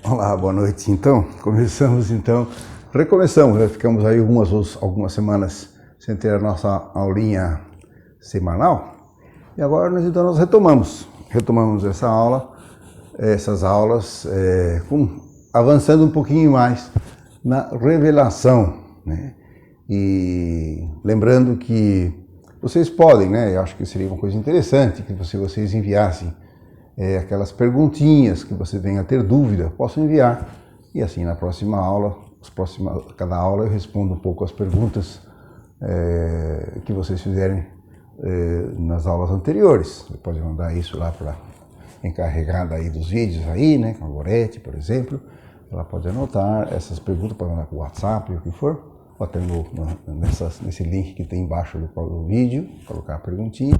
Olá, boa noite. Então, recomeçamos, né? Ficamos aí algumas semanas sem ter a nossa aulinha semanal e agora nós retomamos essas aulas, avançando um pouquinho mais na revelação, né? E lembrando que vocês podem, né? Eu acho que seria uma coisa interessante que vocês enviassem aquelas perguntinhas que você venha a ter dúvida, possam enviar. E assim, na próxima aula, cada aula eu respondo um pouco as perguntas que vocês fizerem nas aulas anteriores. Você pode mandar isso lá para a encarregada aí dos vídeos aí, né, com a Gorete, por exemplo. Ela pode anotar essas perguntas, pode mandar para o WhatsApp, o que for, ou até nesse link que tem embaixo do vídeo, colocar a perguntinha.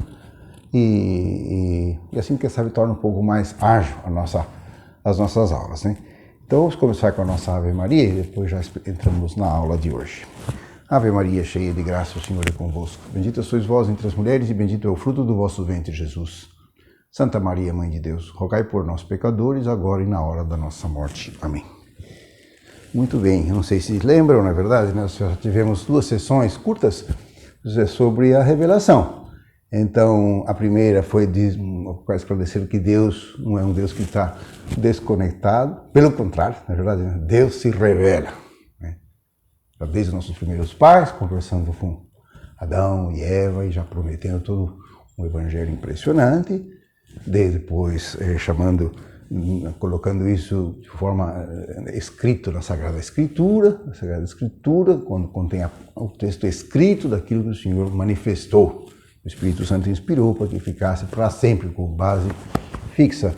E assim, quem sabe, torna um pouco mais ágil as nossas aulas, né? Então, vamos começar com a nossa Ave Maria e depois já entramos na aula de hoje. Ave Maria, cheia de graça, o Senhor é convosco. Bendita sois vós entre as mulheres e bendito é o fruto do vosso ventre, Jesus. Santa Maria, Mãe de Deus, rogai por nós, pecadores, agora e na hora da nossa morte. Amém. Muito bem, eu não sei se lembram, na verdade, nós já tivemos 2 sessões curtas sobre a revelação. Então, a primeira foi para esclarecer que Deus não é um Deus que está desconectado. Pelo contrário, na verdade, Deus se revela, né? Desde os nossos primeiros pais, conversando com Adão e Eva e já prometendo todo um evangelho impressionante. Depois, colocando isso de forma escrito na Sagrada Escritura. Na Sagrada Escritura, quando contém o texto escrito daquilo que o Senhor manifestou. O Espírito Santo inspirou para que ficasse para sempre com base fixa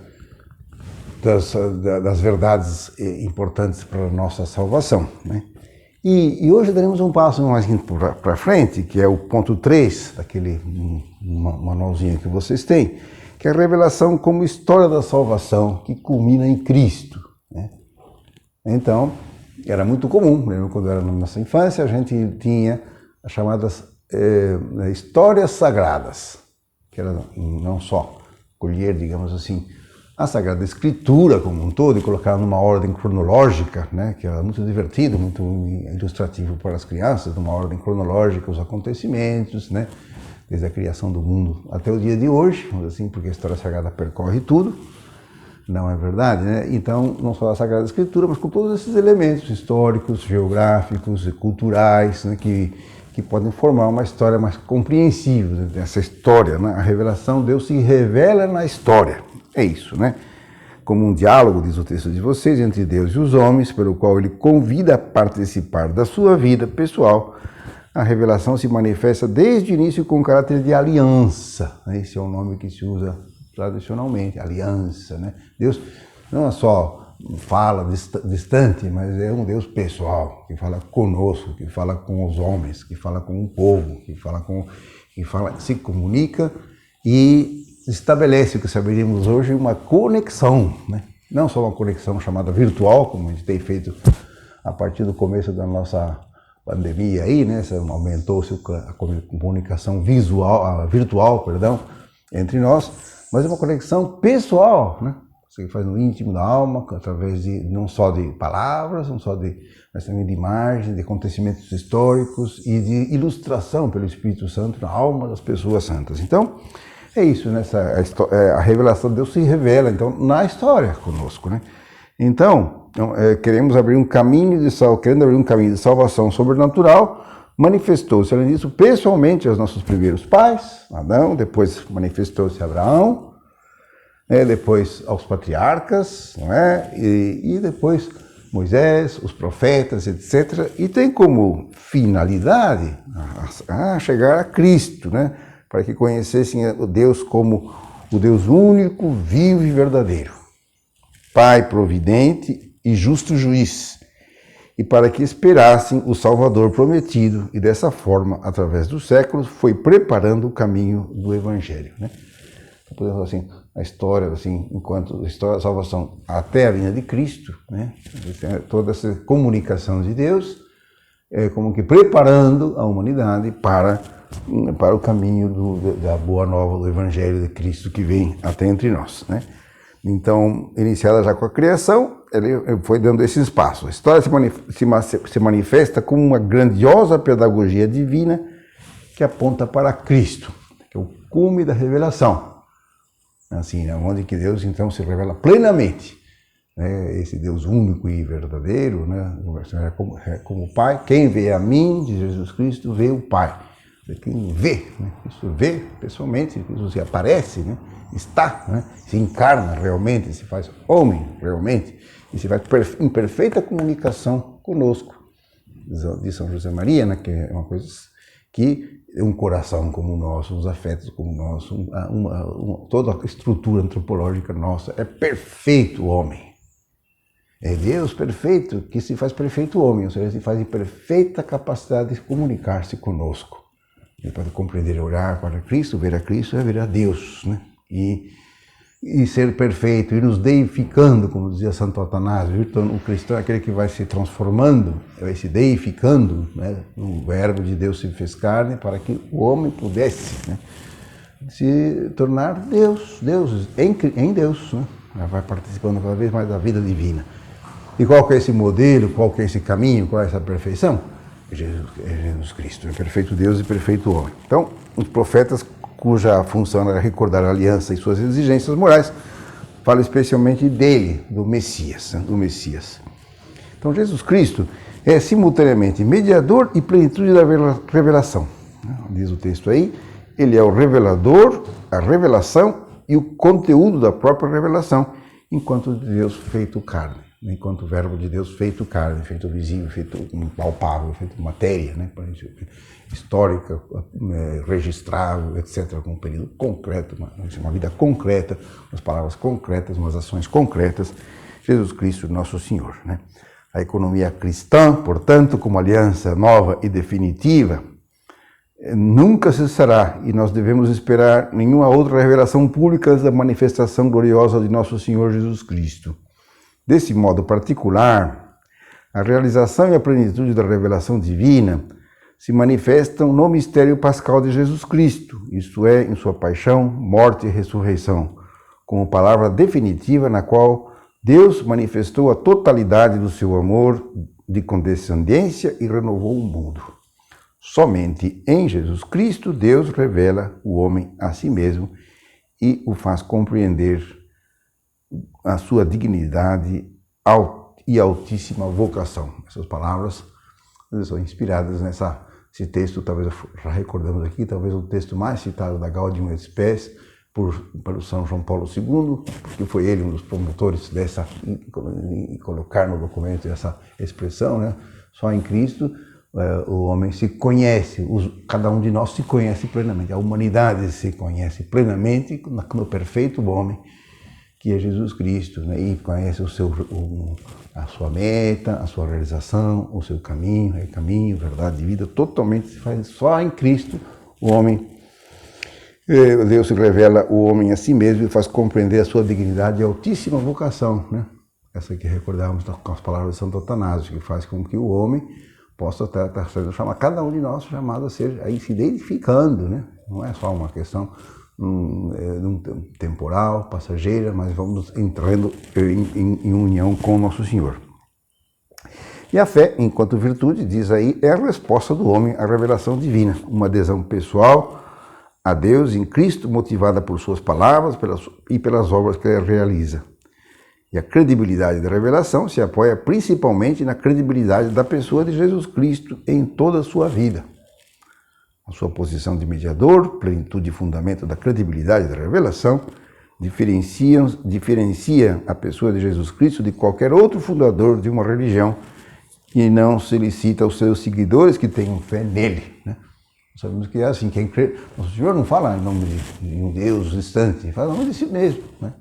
das verdades importantes para a nossa salvação, né? E hoje daremos um passo mais para frente, que é o ponto 3 daquele manualzinho que vocês têm, que é a revelação como história da salvação que culmina em Cristo, né? Então, era muito comum, lembra, quando era na nossa infância, a gente tinha as chamadas histórias sagradas, que era não só colher, digamos assim, a Sagrada Escritura como um todo e colocar numa ordem cronológica, né, que era muito divertido, muito ilustrativo para as crianças, numa ordem cronológica, os acontecimentos, né, desde a criação do mundo até o dia de hoje, assim, porque a história sagrada percorre tudo, não é verdade, né? Então, não só a Sagrada Escritura, mas com todos esses elementos históricos, geográficos e culturais, né, que podem formar uma história mais compreensível dessa história, né? A revelação, Deus se revela na história, é isso, né? Como um diálogo, diz o texto de vocês, entre Deus e os homens, pelo qual Ele convida a participar da sua vida pessoal. A revelação se manifesta desde o início com caráter de aliança, né? Esse é o nome que se usa tradicionalmente, aliança, né? Deus não é só fala distante, mas é um Deus pessoal, que fala conosco, que fala com os homens, que fala com o povo, se comunica e estabelece o que saberíamos hoje uma conexão, né? Não só uma conexão chamada virtual, como a gente tem feito a partir do começo da nossa pandemia aí, né? Aumentou-se a comunicação virtual, entre nós, mas é uma conexão pessoal, né? Você faz no íntimo da alma, através não só de palavras, mas também de imagens, de acontecimentos históricos e de ilustração pelo Espírito Santo na alma das pessoas santas. Então, é isso, né? A revelação de Deus se revela, então, na história conosco, né? Então, querendo abrir um caminho de salvação sobrenatural, manifestou-se, além disso, pessoalmente aos nossos primeiros pais, Adão, depois manifestou-se a Abraão, depois aos patriarcas, não é? E depois Moisés, os profetas, etc. E tem como finalidade chegar a Cristo, né? Para que conhecessem o Deus como o Deus único, vivo e verdadeiro, Pai providente e justo juiz, e para que esperassem o Salvador prometido, e dessa forma, através dos séculos, foi preparando o caminho do Evangelho, né? Então, podemos falar assim, a história, assim, enquanto a história da salvação até a vinda de Cristo, né? Toda essa comunicação de Deus, como que preparando a humanidade para o caminho da boa nova do Evangelho de Cristo que vem até entre nós, né? Então, iniciada já com a criação, ele foi dando esses passos. A história se manifesta como uma grandiosa pedagogia divina que aponta para Cristo, que é o cume da revelação. Assim, onde que Deus então se revela plenamente, né? Esse Deus único e verdadeiro, né? Como o Pai. Quem vê a mim, de Jesus Cristo, vê o Pai. Quem vê, né? Cristo vê pessoalmente, Jesus se aparece, né? Está, né? Se encarna realmente, se faz homem realmente, e se faz em perfeita comunicação conosco. De São José Maria, né? Que é uma coisa que um coração como o nosso, uns afetos como o nosso, toda a estrutura antropológica nossa é perfeito homem. É Deus perfeito que se faz perfeito homem, ou seja, se faz em perfeita capacidade de comunicar-se conosco. Ele pode compreender, olhar para Cristo, ver a Cristo é ver a Deus, né? E ser perfeito, ir nos deificando, como dizia Santo Atanásio. Então, o cristão é aquele que vai se transformando, vai se deificando, né? O verbo de Deus se fez carne para que o homem pudesse, né? Se tornar Deus em Deus, né? Vai participando cada vez mais da vida divina. E qual que é esse modelo, qual que é esse caminho, qual é essa perfeição? É Jesus Cristo, é perfeito Deus e perfeito homem. Então, os profetas, cuja função era recordar a aliança e suas exigências morais, fala especialmente dele, do Messias, né? Do Messias. Então, Jesus Cristo é simultaneamente mediador e plenitude da revelação. Diz o texto aí, ele é o revelador, a revelação e o conteúdo da própria revelação, enquanto Deus feito carne, enquanto o verbo de Deus feito carne, feito visível, feito palpável, feito matéria, né? Histórica, registrável, etc., com um período concreto, uma vida concreta, umas palavras concretas, umas ações concretas, Jesus Cristo, nosso Senhor, né? A economia cristã, portanto, como aliança nova e definitiva, nunca cessará, e nós devemos esperar nenhuma outra revelação pública da manifestação gloriosa de nosso Senhor Jesus Cristo. Desse modo particular, a realização e a plenitude da revelação divina se manifestam no mistério pascal de Jesus Cristo, isto é, em sua paixão, morte e ressurreição, como palavra definitiva na qual Deus manifestou a totalidade do seu amor de condescendência e renovou o mundo. Somente em Jesus Cristo Deus revela o homem a si mesmo e o faz compreender a sua dignidade e altíssima vocação. Essas palavras são inspiradas nesse texto, talvez já recordamos aqui, talvez o texto mais citado da Gaudium et Spes por São João Paulo II, porque foi ele um dos promotores dessa, e colocar no documento essa expressão, né? Só em Cristo o homem se conhece, cada um de nós se conhece plenamente, a humanidade se conhece plenamente no perfeito homem, que é Jesus Cristo, né? E conhece a sua meta, a sua realização, o seu caminho, verdade e vida, totalmente se faz só em Cristo o homem. Deus revela o homem a si mesmo e faz compreender a sua dignidade e altíssima vocação, né? Essa que recordávamos com as palavras de Santo Atanásio, que faz com que o homem possa estar sendo chamado, cada um de nós chamado a ser, aí se identificando, né? Não é só uma questão temporal, passageira, mas vamos entrando em união com o nosso Senhor. E a fé, enquanto virtude, diz aí, é a resposta do homem à revelação divina, uma adesão pessoal a Deus em Cristo, motivada por suas palavras e pelas obras que ele realiza. E a credibilidade da revelação se apoia principalmente na credibilidade da pessoa de Jesus Cristo em toda a sua vida. A sua posição de mediador, plenitude e fundamento da credibilidade da revelação, diferencia a pessoa de Jesus Cristo de qualquer outro fundador de uma religião e não solicita aos seus seguidores que tenham fé nele, né? Sabemos que é assim, quem crê... Nosso Senhor não fala em nome de um Deus distante, ele fala em nome de si mesmo, né?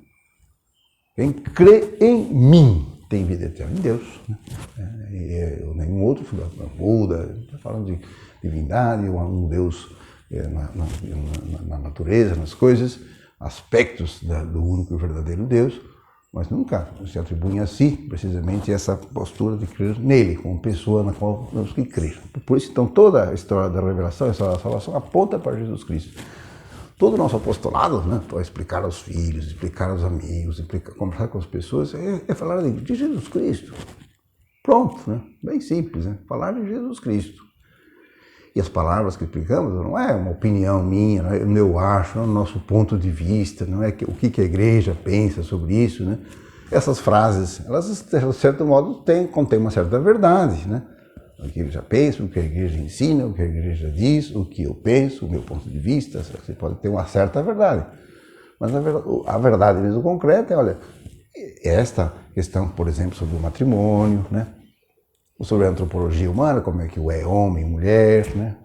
Quem crê em mim tem vida eterna, em Deus, né? Nenhum outro fundador, Buda, está falando de divindade, um Deus na natureza, nas coisas, aspectos do único e verdadeiro Deus, mas nunca se atribuem a si, precisamente, essa postura de crer nele, como pessoa na qual temos que crer. Por isso, então, toda a história da revelação, a salvação, aponta para Jesus Cristo. todo o nosso apostolado, né, para explicar aos filhos, explicar aos amigos, conversar com as pessoas, é falar de Jesus Cristo. Pronto, né? Bem simples, né? Falar de Jesus Cristo. E as palavras que explicamos não é uma opinião minha, não é o meu acho, não é o nosso ponto de vista, não é o que a igreja pensa sobre isso, né? Essas frases, elas, de certo modo, contêm uma certa verdade, né? O que eu já penso, o que a igreja ensina, o que a igreja diz, o que eu penso, o meu ponto de vista, você pode ter uma certa verdade. Mas a verdade mesmo concreta é, olha, esta questão, por exemplo, sobre o matrimônio, né? Sobre a antropologia humana, como é que é homem e mulher, né?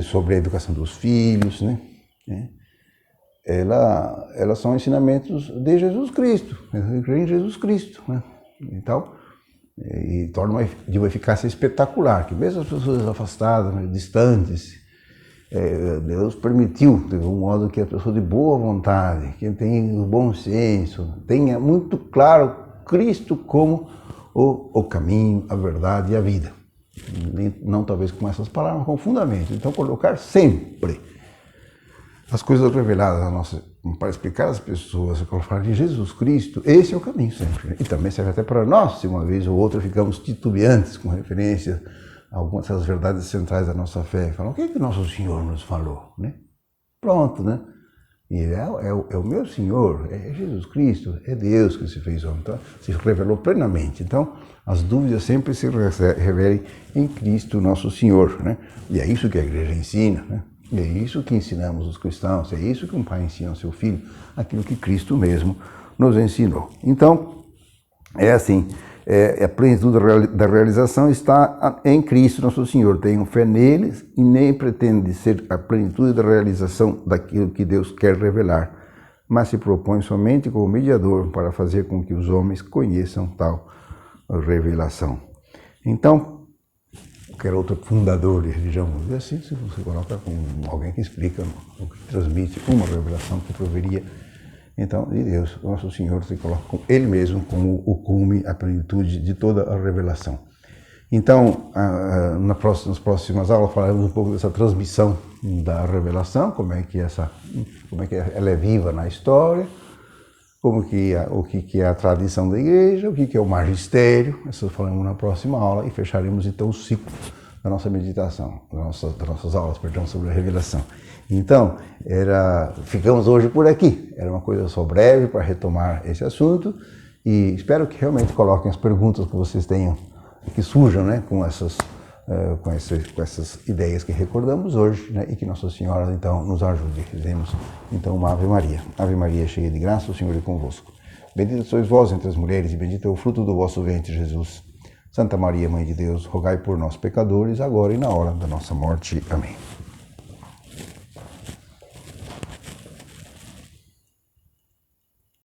Sobre a educação dos filhos, né? Elas são ensinamentos de Jesus Cristo, eu creio em Jesus Cristo, né? Então, e torna de uma eficácia espetacular, que mesmo as pessoas afastadas, né, distantes, Deus permitiu, de um modo que a pessoa de boa vontade, que tem bom senso, tenha muito claro Cristo como o caminho, a verdade e a vida. Não talvez com essas palavras, mas com fundamento. Então, colocar sempre as coisas reveladas a nossa, para explicar às pessoas, para falar de Jesus Cristo, esse é o caminho sempre. E também serve até para nós, se uma vez ou outra ficamos titubeantes com referência a algumas das verdades centrais da nossa fé. Falam, o que é que nosso Senhor nos falou? Né? Pronto, né? E é o meu Senhor, é Jesus Cristo, é Deus que se fez homem, então, se revelou plenamente. Então, as dúvidas sempre se revelem em Cristo, nosso Senhor, né? E é isso que a igreja ensina, né? E é isso que ensinamos os cristãos, é isso que um pai ensina ao seu filho, aquilo que Cristo mesmo nos ensinou. Então, é assim, a plenitude da realização está em Cristo, nosso Senhor. Tenham fé neles e nem pretende ser a plenitude da realização daquilo que Deus quer revelar, mas se propõe somente como mediador para fazer com que os homens conheçam tal revelação. Então, qualquer outro fundador de religião, vamos dizer assim, se você coloca com alguém que explica, ou que transmite uma revelação que proveria, então, de Deus, o nosso Senhor se coloca com Ele mesmo como o cume, a plenitude de toda a revelação. Então, nas próximas aulas falaremos um pouco dessa transmissão da revelação, como é que ela é viva na história, o que é a tradição da igreja, o que é o magistério. Isso falaremos na próxima aula e fecharemos então o ciclo da nossa meditação, das nossas aulas, sobre a revelação. Então, ficamos hoje por aqui. Era uma coisa só breve para retomar esse assunto e espero que realmente coloquem as perguntas que vocês tenham, que surjam, né, com essas ideias que recordamos hoje, né, e que Nossa Senhora então nos ajude. Fizemos então uma Ave Maria. Ave Maria, cheia de graça, o Senhor é convosco. Bendita sois vós entre as mulheres e bendito é o fruto do vosso ventre, Jesus. Santa Maria, Mãe de Deus, rogai por nós pecadores, agora e na hora da nossa morte. Amém.